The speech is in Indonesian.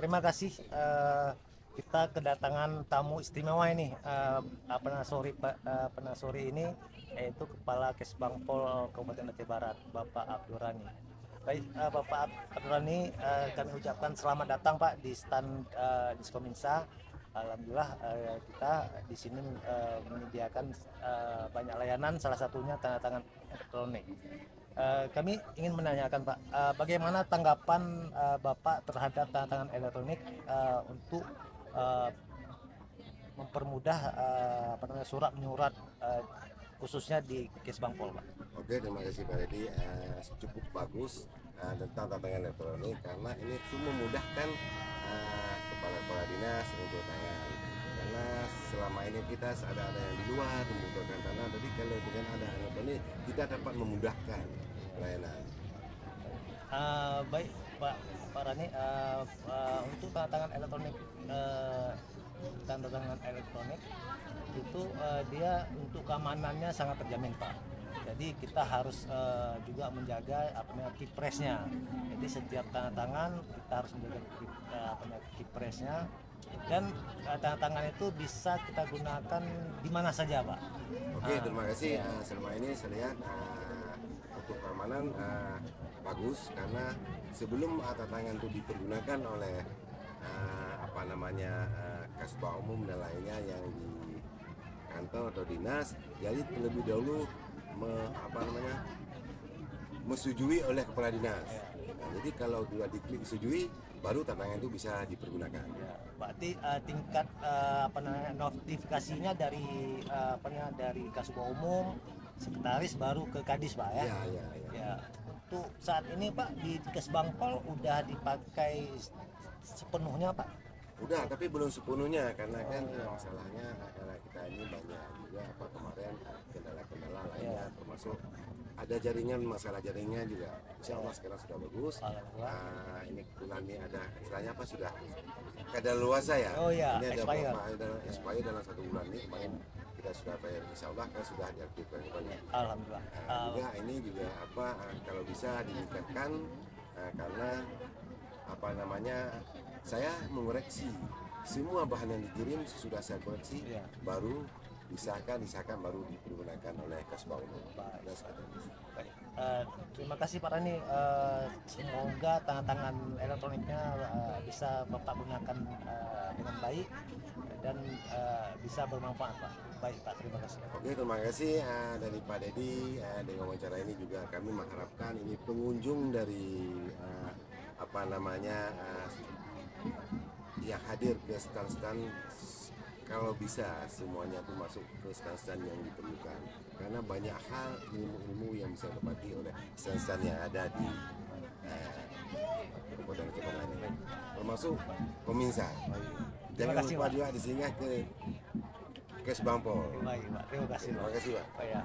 terima kasih. Kita kedatangan tamu istimewa ini, penasori ini, yaitu Kepala Kesbangpol Kabupaten Aceh Barat, Bapak Abdul Rani. Baik, Bapak Abdul Rani, kami ucapkan selamat datang Pak di stand Diskominsa. Alhamdulillah kita di sini menyediakan banyak layanan, salah satunya tanda tangan elektronik. Kami ingin menanyakan Pak, bagaimana tanggapan Bapak terhadap tanda tangan elektronik untuk uh, mempermudah surat menyurat khususnya di Kesbangpol Pak? Oke, terima kasih Pak Deddy. Cukup bagus tentang tanda tangan elektronik karena ini memudahkan kepala-kepala dinas untuk tangan. Karena selama ini kita ada yang di luar membutuhkan tanah, tapi kalau dengan ada elektronik kita dapat memudahkan pelayanan. Baik Pak Rani, untuk tanda tangan elektronik itu dia untuk keamanannya sangat terjamin Pak. Jadi kita harus juga menjaga kipresnya. Jadi setiap tanda tangan kita harus menjaga kipresnya, dan tanda tangan itu bisa kita gunakan di mana saja Pak. Oke, terima kasih. Selama ini saya lihat untuk keamanan bagus karena sebelum tanda tangan itu dipergunakan oleh kasbah umum dan lainnya yang di kantor atau dinas, jadi terlebih dahulu menyetujui oleh kepala dinas. Nah, jadi kalau sudah diklik setujui, baru tanda tangan itu bisa dipergunakan. Ya, berarti tingkat notifikasinya dari dari Kasubag Umum, sekretaris baru ke Kadis Pak ya? Ya. Untuk saat ini Pak di Kesbangpol udah dipakai sepenuhnya Pak? Udah, tapi belum sepenuhnya karena kan masalahnya karena kita ini banyak juga kemarin kendala-kendala lainnya, termasuk ada jaringan, masalah jaringan juga. Insya Allah sekarang sudah bagus. Ini kebetulan ini ada istilahnya sudah kadaluarsa ya. Oh iya, ini ada expired dalam 1 bulan ini kemarin kita sudah bayar, insya Allah kan sudah diaktifkan kembali. Alhamdulillah. Juga ini juga kalau bisa ditingkatkan karena saya mengoreksi semua bahan yang dikirim, sudah saya koreksi, baru disahkan baru dipergunakan oleh Kasbah Umum. Terima kasih Pak Rani. Semoga tanda tangan elektroniknya bisa Bapak gunakan dengan baik dan bisa bermanfaat Pak. Baik Pak, terima kasih. Oke, terima kasih dari Pak Deddy. Dengan wawancara ini juga kami mengharapkan ini pengunjung dari yang hadir ke stand-stand, kalau bisa semuanya itu masuk ke stand-stand yang diperlukan karena banyak hal ilmu-ilmu yang bisa didapati oleh stand-stand yang ada di Kabupaten Aceh Barat ini, termasuk Kominsa. Jangan lupa juga disinggah ke Kesbangpol. Baik Pak, terima kasih. Terima kasih Pak. Ya.